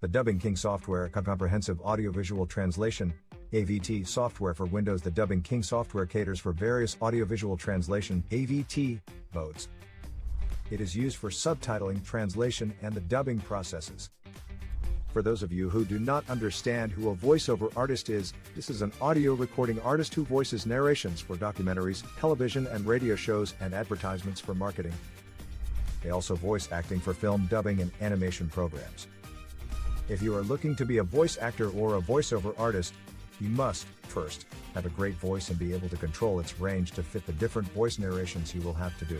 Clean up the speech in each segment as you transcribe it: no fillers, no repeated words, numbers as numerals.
The Dubbing King software, comprehensive audiovisual translation, AVT software for Windows. The Dubbing King software caters for various audiovisual translation (AVT) modes. It is used for subtitling, translation, and the dubbing processes. For those of you who do not understand who a voiceover artist is, this is an audio recording artist who voices narrations for documentaries, television and radio shows, and advertisements for marketing. They also voice acting for film dubbing and animation programs. If you are looking to be a voice actor or a voiceover artist, you must, first, have a great voice and be able to control its range to fit the different voice narrations you will have to do.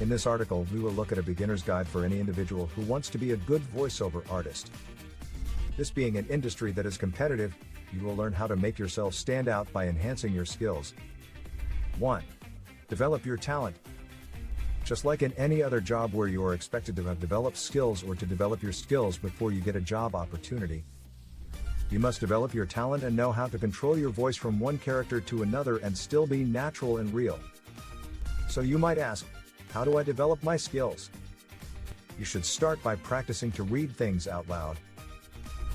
In this article, we will look at a beginner's guide for any individual who wants to be a good voiceover artist. This being an industry that is competitive, you will learn how to make yourself stand out by enhancing your skills. 1. Develop your talent. Just like in any other job where you are expected to have developed skills or to develop your skills before you get a job opportunity, you must develop your talent and know how to control your voice from one character to another and still be natural and real. So you might ask, how do I develop my skills? You should start by practicing to read things out loud.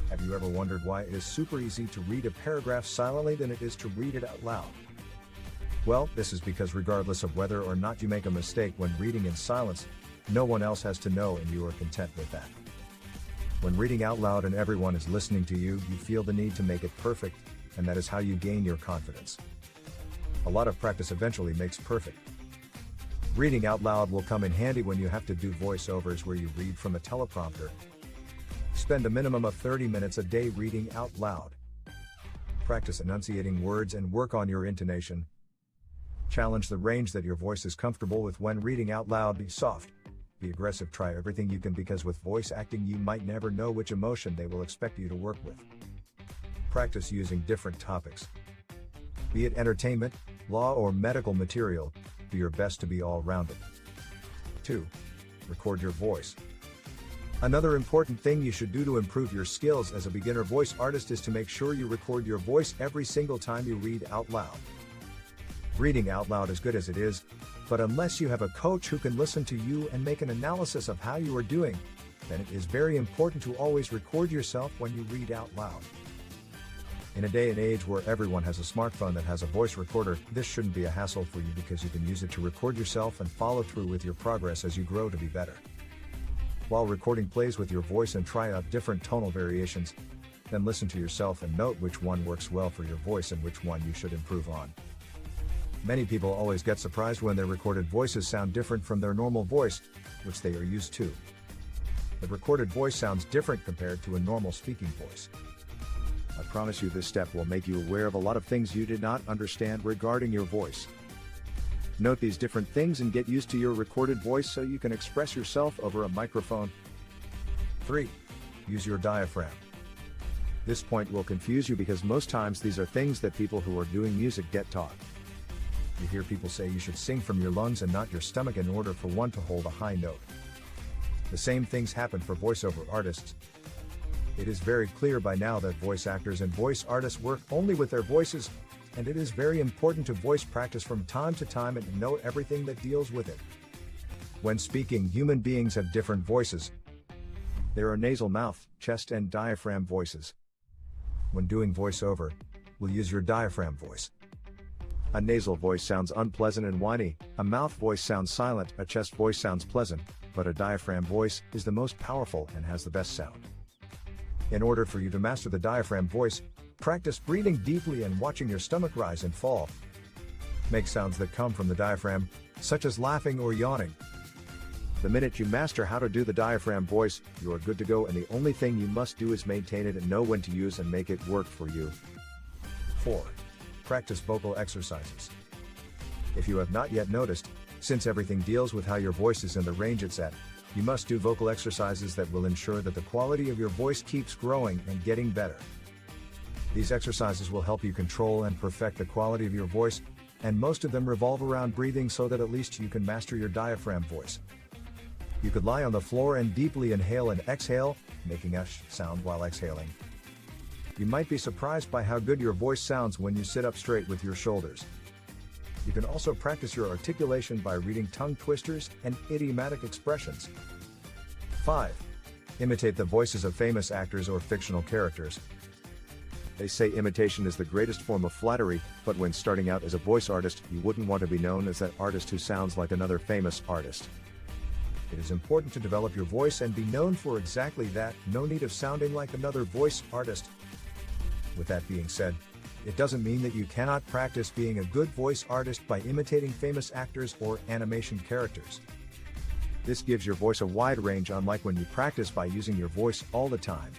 Have you ever wondered why it is super easy to read a paragraph silently than it is to read it out loud? Well, this is because regardless of whether or not you make a mistake when reading in silence, no one else has to know and you are content with that. When reading out loud and everyone is listening to you, you feel the need to make it perfect, and that is how you gain your confidence. A lot of practice eventually makes perfect. Reading out loud will come in handy when you have to do voiceovers where you read from a teleprompter. Spend a minimum of 30 minutes a day reading out loud. Practice enunciating words and work on your intonation. Challenge the range that your voice is comfortable with when reading out loud. Be soft. Be aggressive. Try everything you can, because with voice acting you might never know which emotion they will expect you to work with. Practice using different topics. Be it entertainment, law or medical material, do your best to be all-rounded. 2. Record your voice. Another important thing you should do to improve your skills as a beginner voice artist is to make sure you record your voice every single time you read out loud. Reading out loud is good as it is, but unless you have a coach who can listen to you and make an analysis of how you are doing, then it is very important to always record yourself when you read out loud. In a day and age where everyone has a smartphone that has a voice recorder, this shouldn't be a hassle for you because you can use it to record yourself and follow through with your progress as you grow to be better. While recording plays with your voice and try out different tonal variations, then listen to yourself and note which one works well for your voice and which one you should improve on. Many people always get surprised when their recorded voices sound different from their normal voice, which they are used to. The recorded voice sounds different compared to a normal speaking voice. I promise you this step will make you aware of a lot of things you did not understand regarding your voice. Note these different things and get used to your recorded voice so you can express yourself over a microphone. 3. Use your diaphragm. This point will confuse you because most times these are things that people who are doing music get taught. You hear people say you should sing from your lungs and not your stomach in order for one to hold a high note. The same things happen for voiceover artists. It is very clear by now that voice actors and voice artists work only with their voices, and it is very important to voice practice from time to time and know everything that deals with it. When speaking, human beings have different voices. There are nasal mouth, chest and diaphragm voices. When doing voiceover, we'll use your diaphragm voice. A nasal voice sounds unpleasant and whiny, a mouth voice sounds silent, a chest voice sounds pleasant, but a diaphragm voice is the most powerful and has the best sound. In order for you to master the diaphragm voice, practice breathing deeply and watching your stomach rise and fall. Make sounds that come from the diaphragm, such as laughing or yawning. The minute you master how to do the diaphragm voice, you are good to go, and the only thing you must do is maintain it and know when to use and make it work for you. 4. Practice vocal exercises. If you have not yet noticed, since everything deals with how your voice is in the range it's at, you must do vocal exercises that will ensure that the quality of your voice keeps growing and getting better. These exercises will help you control and perfect the quality of your voice, and most of them revolve around breathing so that at least you can master your diaphragm voice. You could lie on the floor and deeply inhale and exhale, making a sh sound while exhaling. You might be surprised by how good your voice sounds when you sit up straight with your shoulders. You can also practice your articulation by reading tongue twisters and idiomatic expressions. 5. Imitate the voices of famous actors or fictional characters. They say imitation is the greatest form of flattery, but when starting out as a voice artist, you wouldn't want to be known as that artist who sounds like another famous artist. It is important to develop your voice and be known for exactly that, no need of sounding like another voice artist. With that being said, it doesn't mean that you cannot practice being a good voice artist by imitating famous actors or animation characters. This gives your voice a wide range, unlike when you practice by using your voice all the time.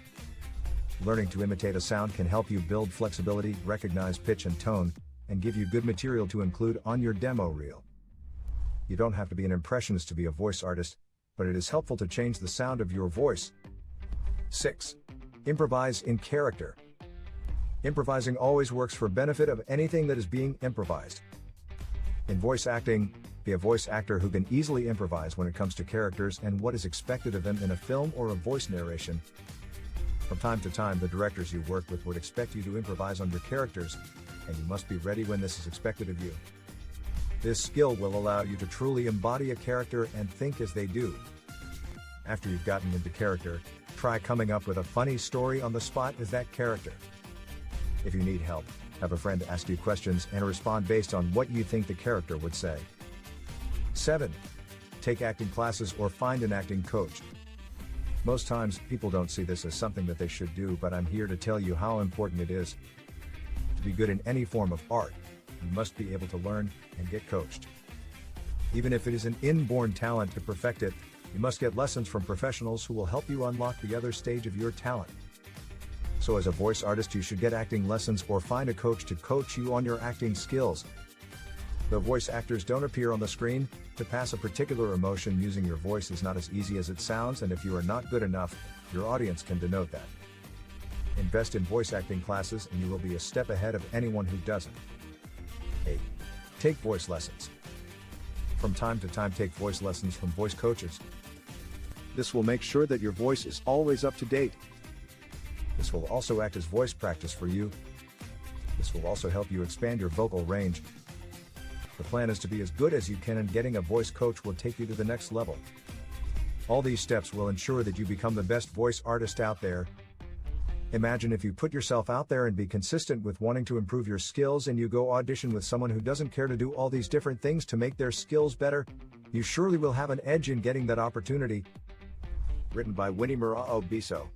Learning to imitate a sound can help you build flexibility, recognize pitch and tone, and give you good material to include on your demo reel. You don't have to be an impressionist to be a voice artist, but it is helpful to change the sound of your voice. 6. Improvise in character. Improvising always works for benefit of anything that is being improvised. In voice acting, be a voice actor who can easily improvise when it comes to characters and what is expected of them in a film or a voice narration. From time to time, the directors you work with would expect you to improvise on your characters, and you must be ready when this is expected of you. This skill will allow you to truly embody a character and think as they do. After you've gotten into character, try coming up with a funny story on the spot as that character. If you need help, have a friend ask you questions and respond based on what you think the character would say. 7. Take acting classes or find an acting coach. Most times, people don't see this as something that they should do, but I'm here to tell you how important it is. To be good in any form of art, you must be able to learn and get coached. Even if it is an inborn talent, to perfect it, you must get lessons from professionals who will help you unlock the other stage of your talent. So as a voice artist, you should get acting lessons or find a coach to coach you on your acting skills. Though voice actors don't appear on the screen, to pass a particular emotion using your voice is not as easy as it sounds, and if you are not good enough, your audience can denote that. Invest in voice acting classes and you will be a step ahead of anyone who doesn't. 8. Take voice lessons. From time to time, take voice lessons from voice coaches. This will make sure that your voice is always up to date. This will also act as voice practice for you. This will also help you expand your vocal range. The plan is to be as good as you can, and getting a voice coach will take you to the next level. All these steps will ensure that you become the best voice artist out there. Imagine if you put yourself out there and be consistent with wanting to improve your skills, and you go audition with someone who doesn't care to do all these different things to make their skills better. You surely will have an edge in getting that opportunity. Written by Winny, Moraa, Obiso.